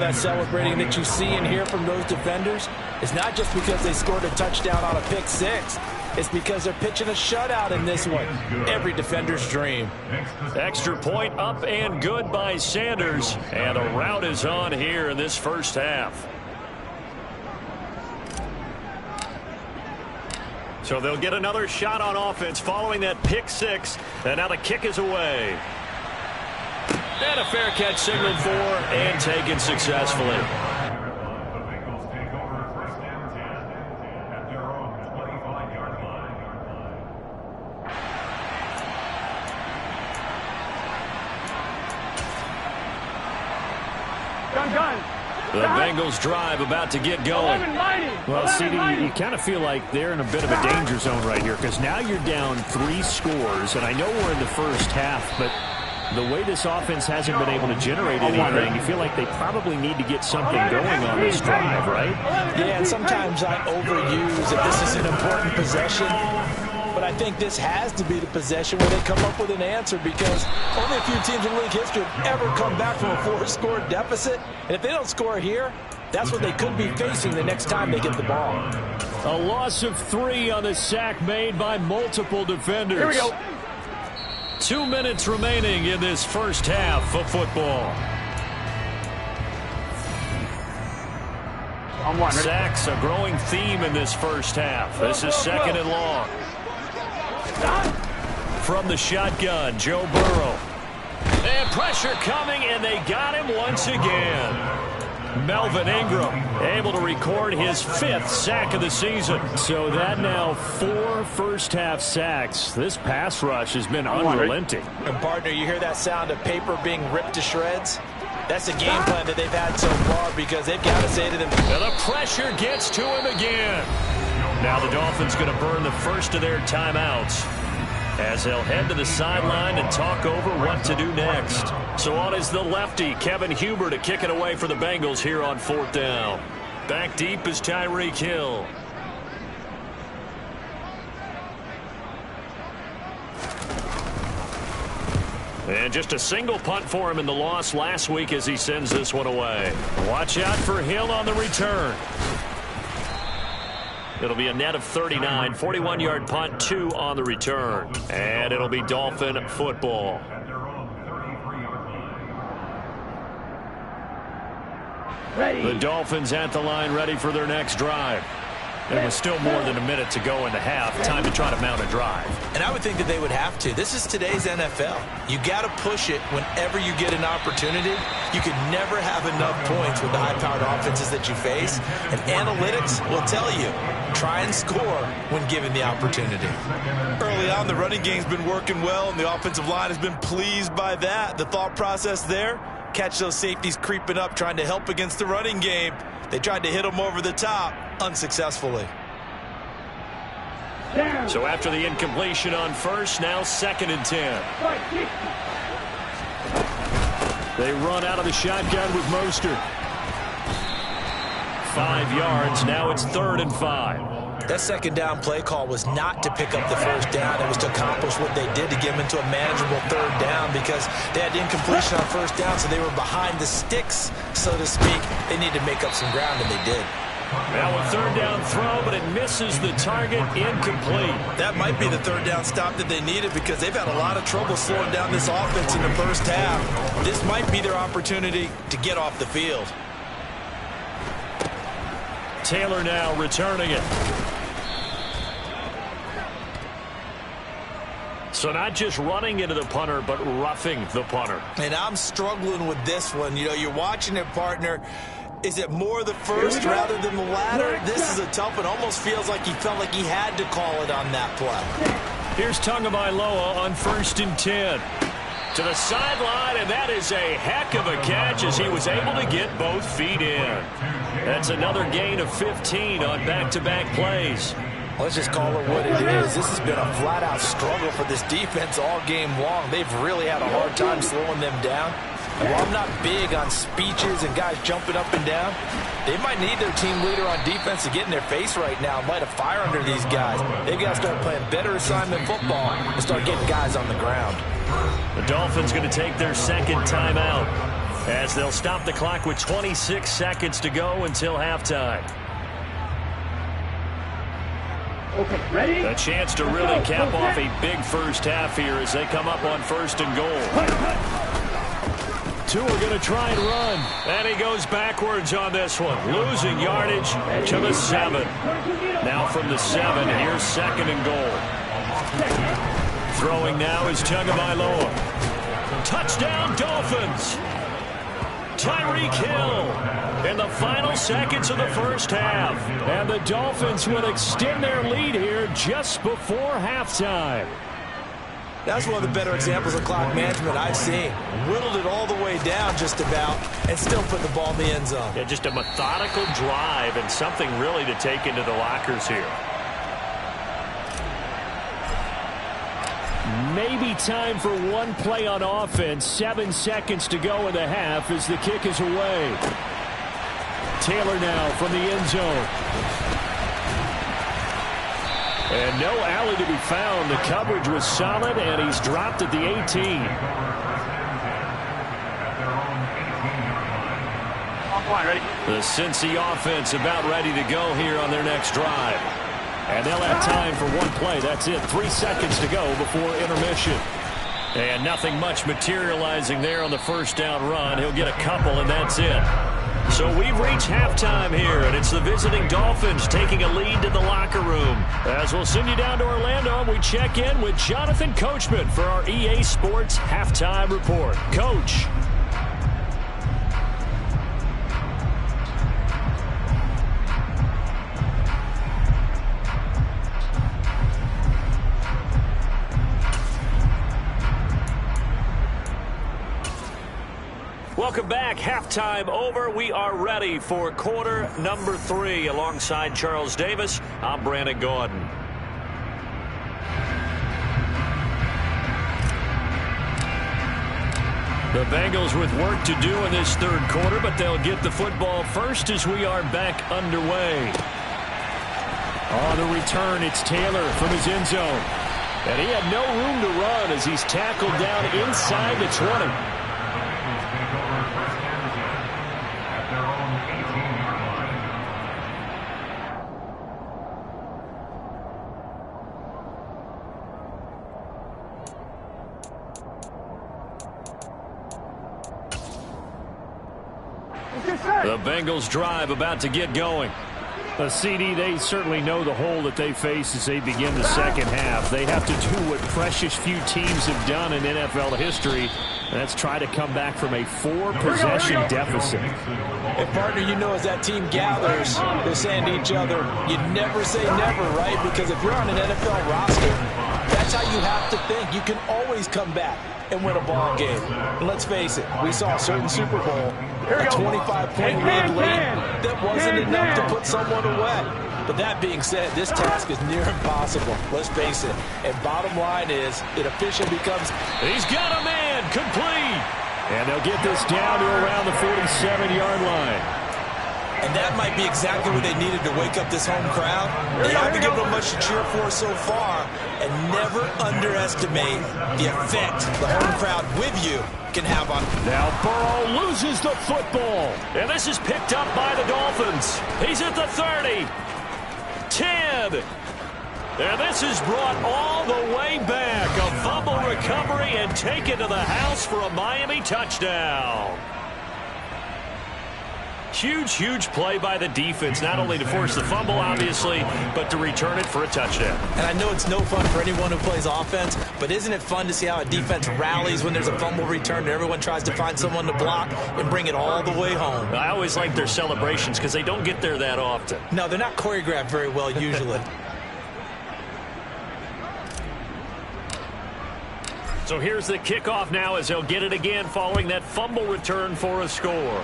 that celebrating that you see and hear from those defenders is not just because they scored a touchdown on a pick-6. It's because they're pitching a shutout in this one. Every defender's dream. Extra point up and good by Sanders. And a rout is on here in this first half. So they'll get another shot on offense following that pick-6. And now the kick is away. And a fair catch signaled for and taken successfully. The Bengals drive about to get going. Well, CD, you kind of feel like they're in a bit of a danger zone right here because now you're down 3 scores, and I know we're in the first half, but the way this offense hasn't been able to generate anything, you feel like they probably need to get something going on this drive, right? Yeah, and sometimes I overuse that this is an important possession. But I think this has to be the possession where they come up with an answer because only a few teams in league history have ever come back from a 4-score deficit. And if they don't score here, that's what they could be facing the next time they get the ball. A loss of 3 on the sack made by multiple defenders. Here we go. 2 minutes remaining in this first half of football. Sacks a growing theme in this first half. This is 2nd and long. From the shotgun, Joe Burrow. And pressure coming, and they got him once again. Melvin Ingram able to record his 5th sack of the season. So that now 4 first-half sacks. This pass rush has been unrelenting. And partner, you hear that sound of paper being ripped to shreds? That's the game plan that they've had so far because they've got to say to them. And the pressure gets to him again. Now the Dolphins going to burn the first of their timeouts as they'll head to the sideline and talk over what to do next. So on is the lefty, Kevin Huber, to kick it away for the Bengals here on 4th down. Back deep is Tyreek Hill. And just a single punt for him in the loss last week as he sends this one away. Watch out for Hill on the return. It'll be a net of 39, 41-yard punt, 2 on the return. And it'll be Dolphin football. The Dolphins at the line ready for their next drive. And with still more than a minute to go in the half, time to try to mount a drive. And I would think that they would have to. This is today's NFL. You got to push it whenever you get an opportunity. You can never have enough points with the high-powered offenses that you face. And analytics will tell you, try and score when given the opportunity. Early on, the running game's been working well, and the offensive line has been pleased by that. The thought process there, catch those safeties creeping up, trying to help against the running game. They tried to hit them over the top, unsuccessfully. So after the incompletion on first, now 2nd and 10. They run out of the shotgun with Mostert. 5 yards, now it's 3rd and 5. That 2nd down play call was not to pick up the 1st down. It was to accomplish what they did to get them into a manageable 3rd down because they had incompletion on 1st down, so they were behind the sticks, so to speak. They needed to make up some ground, and they did. Now a 3rd down throw, but it misses the target, incomplete. That might be the 3rd down stop that they needed because they've had a lot of trouble slowing down this offense in the first half. This might be their opportunity to get off the field. Taylor now returning it. So not just running into the punter, but roughing the punter. And I'm struggling with this one. You know, you're watching it, partner. Is it more the first rather than the latter? This is a tough one. Almost feels like he felt like he had to call it on that play. Here's Tagovailoa on 1st and 10. To the sideline, and that is a heck of a catch as he was able to get both feet in. That's another gain of 15 on back-to-back plays. Let's just call it what it is. This has been a flat-out struggle for this defense all game long. They've really had a hard time slowing them down. And while I'm not big on speeches and guys jumping up and down, they might need their team leader on defense to get in their face right now and light a fire under these guys. They've got to start playing better assignment football and start getting guys on the ground. The Dolphins going to take their 2nd timeout. as they'll stop the clock with 26 seconds to go until halftime. Okay, ready? A chance to really cap off a big first half here as they come up on 1st and goal. Two are going to try and run. And he goes backwards on this one, losing yardage to the 7. Now from the 7, here's 2nd and goal. Throwing now is Tagovailoa. Touchdown, Dolphins. Tyreek Hill in the final seconds of the first half. And the Dolphins will extend their lead here just before halftime. That's one of the better examples of clock management I've seen. Whittled it all the way down just about and still put the ball in the end zone. Yeah, just a methodical drive and something really to take into the lockers here. Maybe time for one play on offense. 7 seconds to go in the half as the kick is away. Taylor now from the end zone. And no alley to be found. The coverage was solid, and he's dropped at the 18. The Cincy offense about ready to go here on their next drive. And they'll have time for one play. That's it. 3 seconds to go before intermission. And nothing much materializing there on the first down run. He'll get a couple, and that's it. So we've reached halftime here, and it's the visiting Dolphins taking a lead to the locker room. As we'll send you down to Orlando, and we check in with Jonathan Coachman for our EA Sports Halftime Report. Coach. Welcome back. Halftime over. We are ready for quarter number 3. Alongside Charles Davis, I'm Brandon Gordon. The Bengals with work to do in this third quarter, but they'll get the football first as we are back underway. On the return, it's Taylor from his end zone. And he had no room to run as he's tackled down inside the 20. The Bengals drive about to get going. The CD, they certainly know the hole that they face as they begin the second half. They have to do what precious few teams have done in NFL history. That's try to come back from a 4-possession deficit. And, partner, you know as that team gathers, they're saying to each other, you never say never, right? Because if you're on an NFL roster, that's how you have to think. You can always come back and win a ball game. And let's face it, we saw a certain Super Bowl, a 25-point lead late, that wasn't enough to put someone away. But that being said, this task is near impossible. Let's face it. And bottom line is, it officially becomes... He's got a man, complete. And they'll get this down to around the 47-yard line. And that might be exactly what they needed to wake up this home crowd. They haven't given them much to cheer for so far. And never underestimate the effect the home crowd with you can have on. Now Burrow loses the football. And this is picked up by the Dolphins. He's at the 30. 10. And this is brought all the way back. A fumble recovery and taken to the house for a Miami touchdown. Huge play by the defense, not only to force the fumble, obviously, but to return it for a touchdown. And I know it's no fun for anyone who plays offense, but isn't it fun to see how a defense rallies when there's a fumble return and everyone tries to find someone to block and bring it all the way home? I always like their celebrations because they don't get there that often. No, they're not choreographed very well usually. So here's the kickoff now as they'll get it again following that fumble return for a score.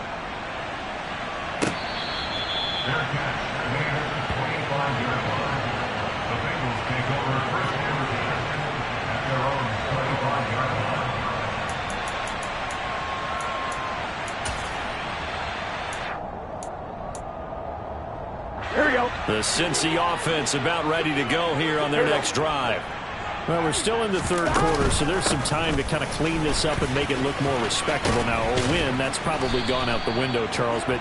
Here we go. The Cincy offense about ready to go here on their next drive. Well, we're still in the third quarter, so there's some time to kind of clean this up and make it look more respectable. Now, a win, that's probably gone out the window, Charles, but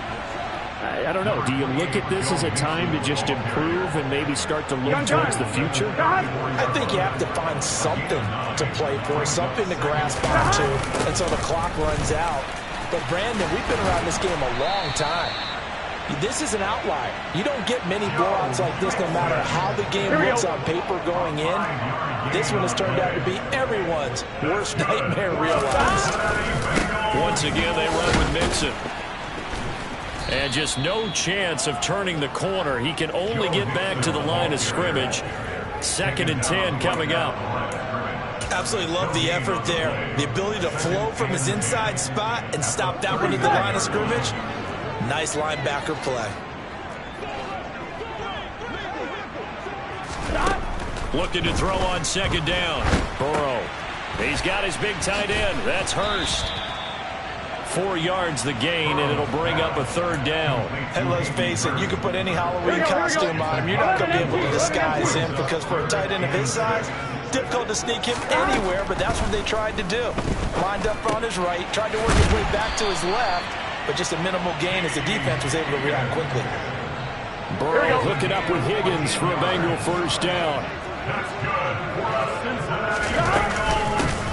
I don't know. Do you look at this as a time to just improve and maybe start to look towards the future? I think you have to find something to play for, something to grasp onto until the clock runs out. But, Brandon, we've been around this game a long time. This is an outlier. You don't get many blowouts like this no matter how the game looks on paper going in. This one has turned out to be everyone's worst nightmare realized. Once again, they run with Mixon. And just no chance of turning the corner. He can only get back to the line of scrimmage. 2nd and 10 coming up. Absolutely love the effort there. The ability to flow from his inside spot and stop that one at the line of scrimmage. Nice linebacker play. Looking to throw on 2nd down. Burrow. He's got his big tight end. That's Hurst. 4 yards the gain, and it'll bring up a 3rd down. And let's face it, you can put any Halloween costume on him. You're not going to be able to disguise him because for a tight end of his size, difficult to sneak him anywhere, but that's what they tried to do. Lined up on his right, tried to work his way back to his left, but just a minimal gain as the defense was able to react quickly. Burrow hooking up with Higgins for a Bengal 1st down.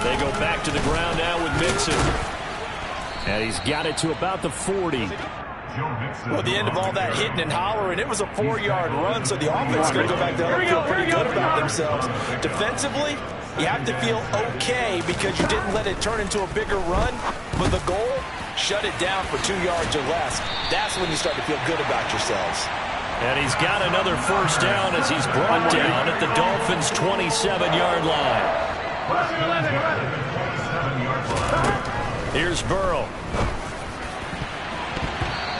They go back to the ground now with Mixon. And he's got it to about the 40. Well, at the end of all that hitting and hollering, it was a 4-yard run, so the offense is going to go back there and feel pretty good about themselves. Defensively, you have to feel okay because you didn't let it turn into a bigger run, but the goal, shut it down for 2 yards or less. That's when you start to feel good about yourselves. And he's got another 1st down as he's brought down at the Dolphins' 27-yard line. Here's Burrow.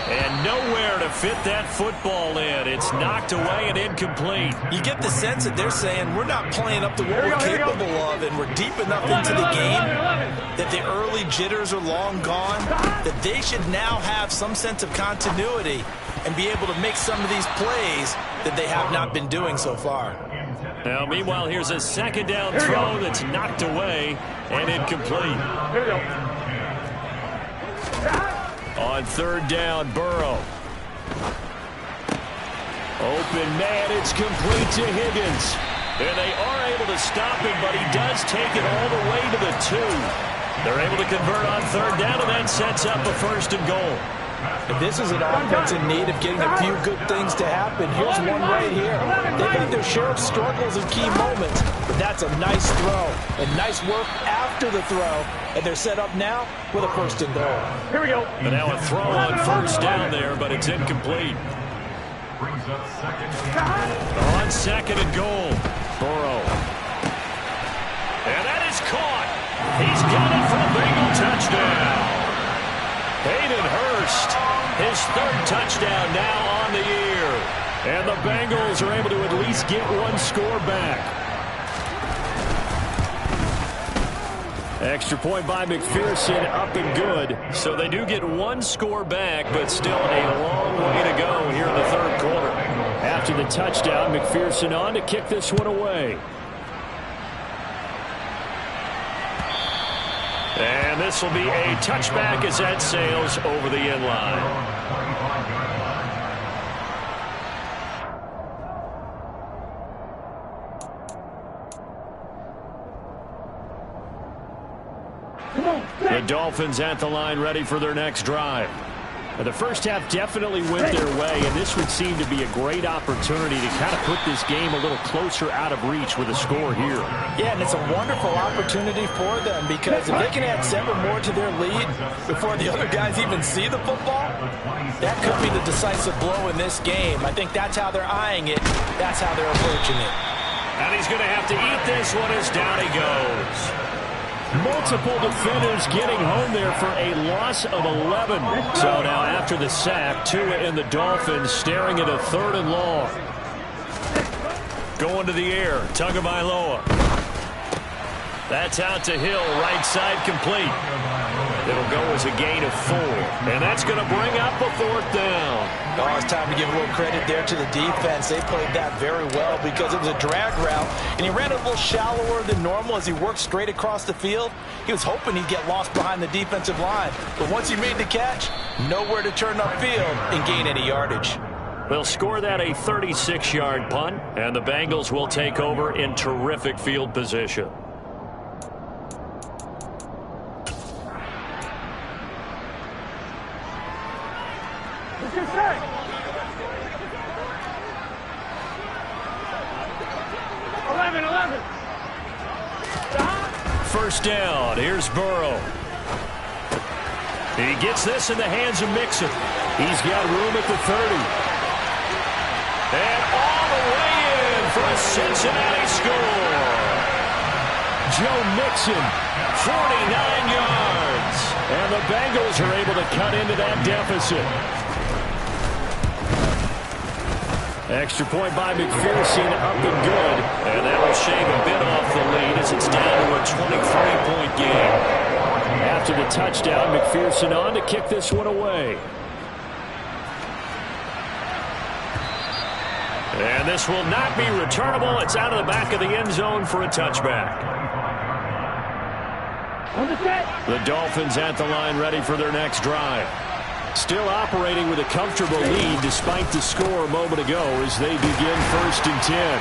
And nowhere to fit that football in. It's knocked away and incomplete. You get the sense that they're saying we're not playing up to what we're capable of, and we're deep enough into the game that the early jitters are long gone, that they should now have some sense of continuity and be able to make some of these plays that they have not been doing so far. Now, meanwhile, here's a 2nd down throw that's knocked away and incomplete. On 3rd down, Burrow. Open man, it's complete to Higgins. And they are able to stop him, but he does take it all the way to the 2. They're able to convert on 3rd down, and that sets up a 1st and goal. If this is an offense in need of getting a few good things to happen, here's one right here. They've had their share of struggles in key moments, but that's a nice throw and nice work after the throw, and they're set up now with a 1st and goal. Here we go. And now a throw on 1st down there, but it's incomplete. On 2nd and goal, Burrow. And that is caught. He's got it for a Bengal touchdown. Hayden Hurst, his 3rd touchdown now on the year. And the Bengals are able to at least get 1 score back. Extra point by McPherson, up and good. So they do get 1 score back, but still a long way to go here in the 3rd quarter. After the touchdown, McPherson on to kick this one away. And this will be a touchback as that sails over the end line. The Dolphins at the line ready for their next drive. The first half definitely went their way, and this would seem to be a great opportunity to kind of put this game a little closer out of reach with a score here. Yeah, and it's a wonderful opportunity for them because if they can add 7 more to their lead before the other guys even see the football, that could be the decisive blow in this game. I think that's how they're eyeing it. That's how they're approaching it. And he's going to have to eat this one as down he goes. Multiple defenders getting home there for a loss of 11. So now after the sack, Tua and the Dolphins staring at a 3rd and long. Going to the air, Tagovailoa. That's out to Hill, right side complete. It'll go as a gain of 4. And that's going to bring up a 4th down. Oh, it's time to give a little credit there to the defense. They played that very well because it was a drag route, and he ran a little shallower than normal as he worked straight across the field. He was hoping he'd get lost behind the defensive line, but once he made the catch, nowhere to turn upfield and gain any yardage. They'll score that a 36-yard punt, and the Bengals will take over in terrific field position. First down. Here's Burrow. He gets this in the hands of Mixon. He's got room at the 30. And all the way in for a Cincinnati score. Joe Mixon, 49 yards. And the Bengals are able to cut into that deficit. Extra point by McPherson, up and good. And that will shave a bit off the lead as it's down to a 23-point game. After the touchdown, McPherson on to kick this one away. And this will not be returnable. It's out of the back of the end zone for a touchback. The Dolphins at the line ready for their next drive. Still operating with a comfortable lead despite the score a moment ago as they begin 1st and 10.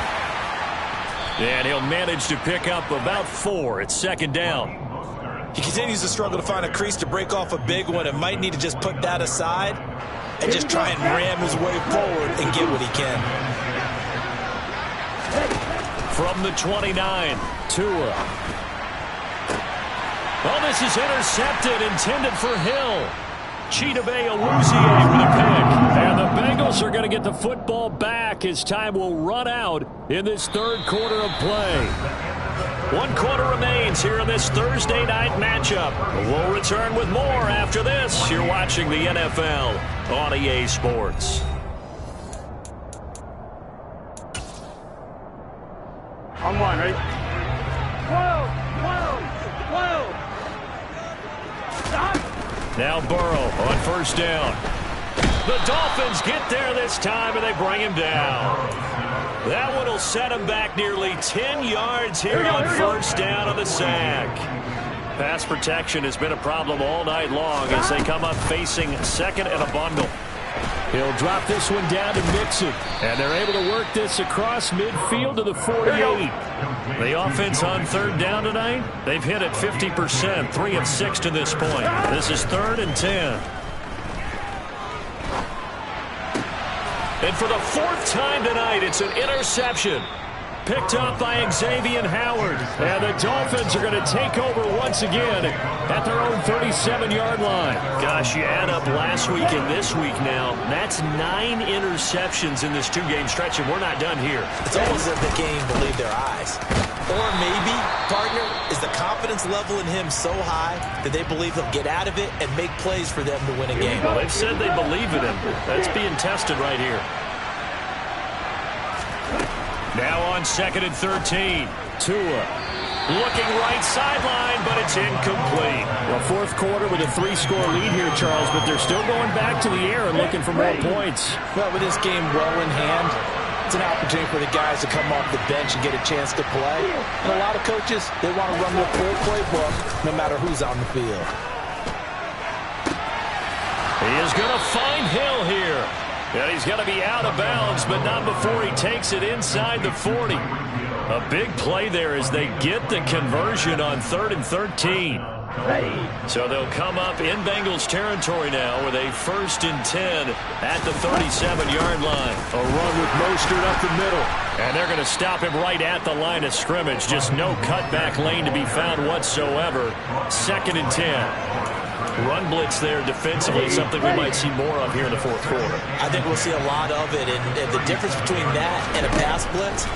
And he'll manage to pick up about 4. It's 2nd down. He continues to struggle to find a crease to break off a big one and might need to just put that aside and just try and ram his way forward and get what he can. From the 29, Tua. Oh, this is intercepted, intended for Hill. Chidobe Awuzie with a pick. And the Bengals are going to get the football back as time will run out in this 3rd quarter of play. 1 quarter remains here in this Thursday night matchup. We'll return with more after this. You're watching the NFL on EA Sports. On 1, ready? Whoa! Stop! Now Burrow on 1st down. The Dolphins get there this time, and they bring him down. That one will set him back nearly 10 yards here on 1st down on the sack. Pass protection has been a problem all night long as they come up facing 2nd and a bundle. He'll drop this one down to Mixon, and they're able to work this across midfield to the 48. The offense on 3rd down tonight, they've hit it 50%, 3 of 6 to this point. This is 3rd and 10. And for the 4th time tonight, it's an interception. Picked up by Xavier Howard. And the Dolphins are going to take over once again at their own 37-yard line. Gosh, you add up last week and this week now. That's 9 interceptions in this 2-game stretch, and we're not done here. It's almost as if they can't even believe their eyes. Or maybe, partner, is the confidence level in him so high that they believe he'll get out of it and make plays for them to win a game. Well, they've said they believe in him. That's being tested right here. Now on 2nd and 13. Tua looking right sideline, but it's incomplete. Well, 4th quarter with a 3-score lead here, Charles, but they're still going back to the air and looking for more points. Well, with this game well in hand, it's an opportunity for the guys to come off the bench and get a chance to play. And a lot of coaches, they want to run their full playbook no matter who's on the field. He is going to find Hill here. And he's going to be out of bounds, but not before he takes it inside the 40. A big play there as they get the conversion on 3rd and 13. So they'll come up in Bengals territory now with a 1st and 10 at the 37-yard line. A run with Mostert up the middle. And they're going to stop him right at the line of scrimmage. Just no cutback lane to be found whatsoever. 2nd and 10. Run blitz there defensively, something we might see more of here in the 4th quarter. I think we'll see a lot of it, and the difference between that and a pass blitz,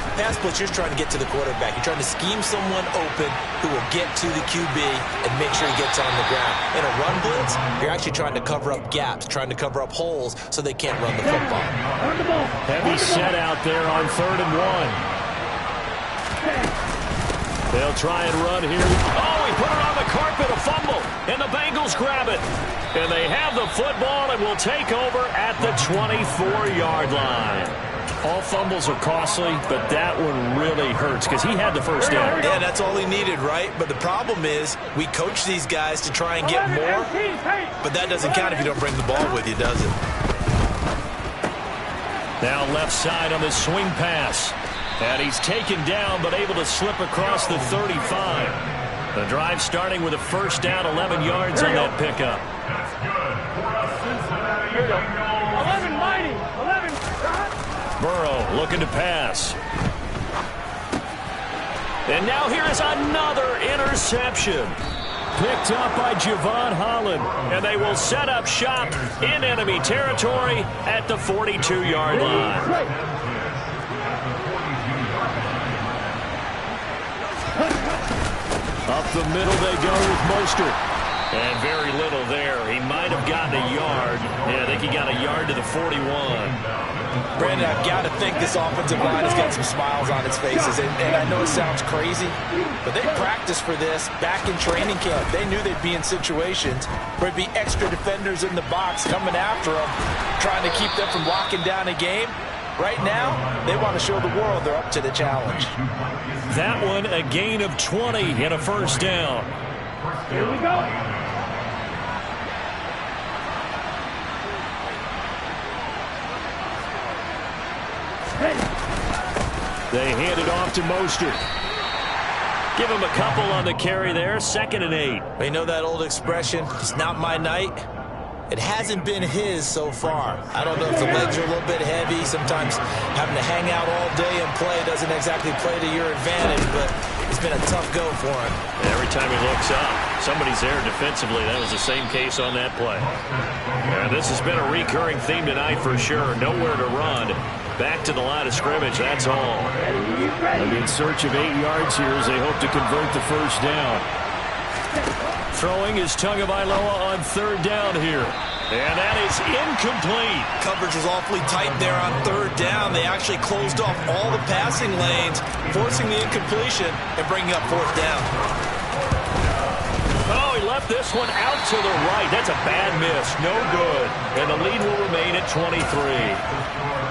you're trying to get to the quarterback. You're trying to scheme someone open who will get to the QB and make sure he gets on the ground. In a run blitz, you're actually trying to cover up gaps, trying to cover up holes so they can't run the football. Heavy set out there on 3rd and 1. They'll try and run here. Oh, he put it on the carpet, a fumble, and the Bengals grab it. And they have the football and will take over at the 24-yard line. All fumbles are costly, but that one really hurts because he had the first down. Yeah, that's all he needed, right? But the problem is we coach these guys to try and get more, but that doesn't count if you don't bring the ball with you, does it? Now left side on the swing pass. And he's taken down, but able to slip across the 35. The drive starting with a first down, 11 yards on that pickup. Here we go. 11, mighty. 11. Burrow looking to pass. And now here is another interception. Picked up by Javon Holland. And they will set up shop in enemy territory at the 42-yard line. Up the middle they go with Mostert. And very little there. He might have gotten a yard. Yeah, I think he got a yard to the 41. Brandon, I've got to think this offensive line has got some smiles on its faces. And I know it sounds crazy, but they practiced for this back in training camp. They knew they'd be in situations where it'd be extra defenders in the box coming after them, trying to keep them from locking down a game. Right now, they want to show the world they're up to the challenge. That one, a gain of 20 and a first down. Here we go. They hand it off to Mostert. Give him a couple on the carry there, 2nd and 8. You know that old expression, it's not my night? It hasn't been his so far. I don't know if the legs are a little bit heavy. Sometimes having to hang out all day and play doesn't exactly play to your advantage, but it's been a tough go for him. Every time he looks up, somebody's there defensively. That was the same case on that play. And this has been a recurring theme tonight for sure. Nowhere to run. Back to the line of scrimmage, that's all. And in search of 8 yards here as they hope to convert the first down. Throwing is Tagovailoa on 3rd down here. And that is incomplete. Coverage was awfully tight there on 3rd down. They actually closed off all the passing lanes, forcing the incompletion and bringing up 4th down. Oh, he left this one out to the right. That's a bad miss. No good. And the lead will remain at 23.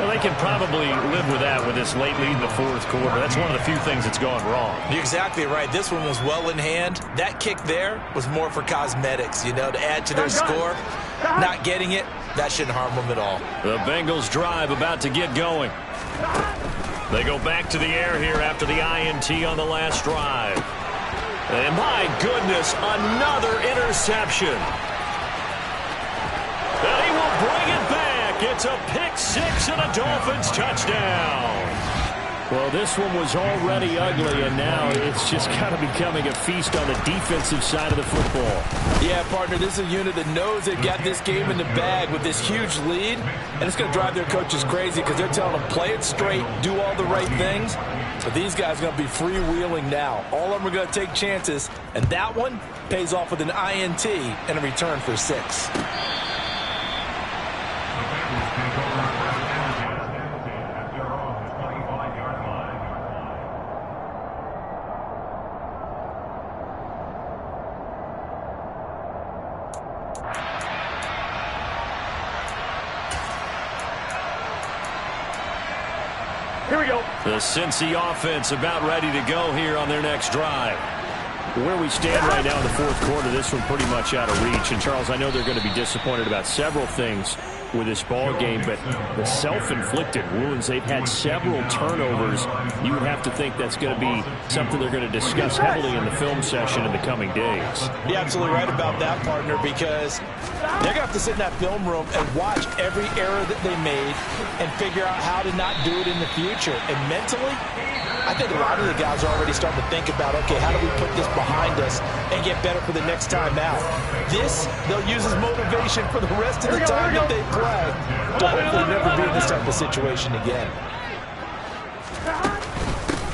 Well, they can probably live with that with this late lead in the 4th quarter. That's one of the few things that's gone wrong. You're exactly right. This one was well in hand. That kick there was more for cosmetics, you know, to add to their score. Not getting it, that shouldn't harm them at all. The Bengals drive about to get going. They go back to the air here after the INT on the last drive. And my goodness, another interception. And he will bring it back. It's a pick-6 and a Dolphins touchdown. Well, this one was already ugly, and now it's just kind of becoming a feast on the defensive side of the football. Yeah, partner, this is a unit that knows they've got this game in the bag with this huge lead, and it's going to drive their coaches crazy because they're telling them play it straight, do all the right things. But these guys are going to be freewheeling now. All of them are going to take chances, and that one pays off with an INT and a return for 6. Here we go. The Cincy offense about ready to go here on their next drive. Where we stand right now in the 4th quarter, this one pretty much out of reach. And, Charles, I know they're going to be disappointed about several things with this ball game, but the self-inflicted wounds, they've had several turnovers. You would have to think that's going to be something they're going to discuss heavily in the film session in the coming days. You're absolutely right about that, partner, because they're going to have to sit in that film room and watch every error that they made and figure out how to not do it in the future. And mentally, I think a lot of the guys are already starting to think about, okay, how do we put this behind us and get better for the next time out? This, they'll use as motivation for the rest of the time that they play to hopefully never be in this type of situation again.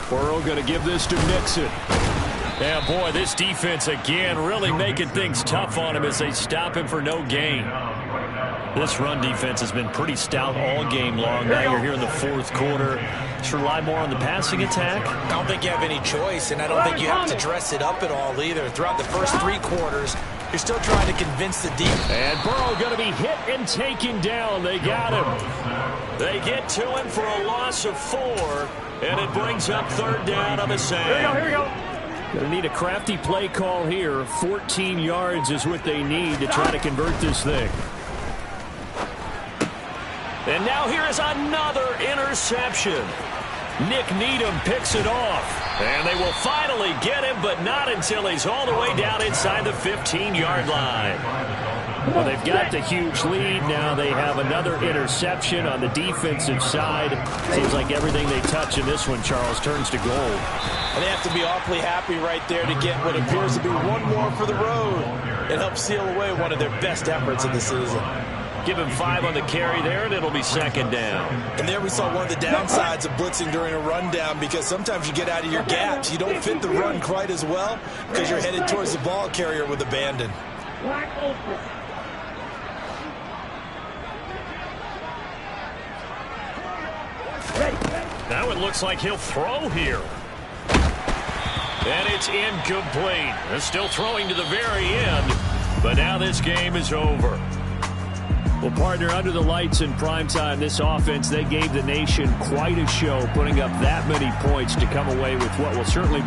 Burrow going to give this to Mixon. Yeah, boy, this defense again really making things tough on him as they stop him for no gain. This run defense has been pretty stout all game long. Now you're here in the fourth quarter. Just rely more on the passing attack. I don't think you have any choice, and I don't think you have to dress it up at all either. Throughout the first 3 quarters, you're still trying to convince the defense. And Burrow going to be hit and taken down. They got him. They get to him for a loss of 4, and it brings up third down on the same. Here we go. Going to need a crafty play call here. 14 yards is what they need to try to convert this thing. And now here is another interception. Nick Needham picks it off. And they will finally get him, but not until he's all the way down inside the 15-yard line. Well, they've got the huge lead. Now they have another interception on the defensive side. Seems like everything they touch in this one, Charles, turns to gold. And they have to be awfully happy right there to get what appears to be one more for the road. It helps seal away one of their best efforts of the season. Give him 5 on the carry there, and it'll be second down. And there we saw one of the downsides of blitzing during a rundown, because sometimes you get out of your gaps. You don't fit the run quite as well because you're headed towards the ball carrier with abandon. Now it looks like he'll throw here. And it's incomplete. They're still throwing to the very end, but now this game is over. Well, partner, under the lights in primetime, this offense, they gave the nation quite a show, putting up that many points to come away with what will certainly be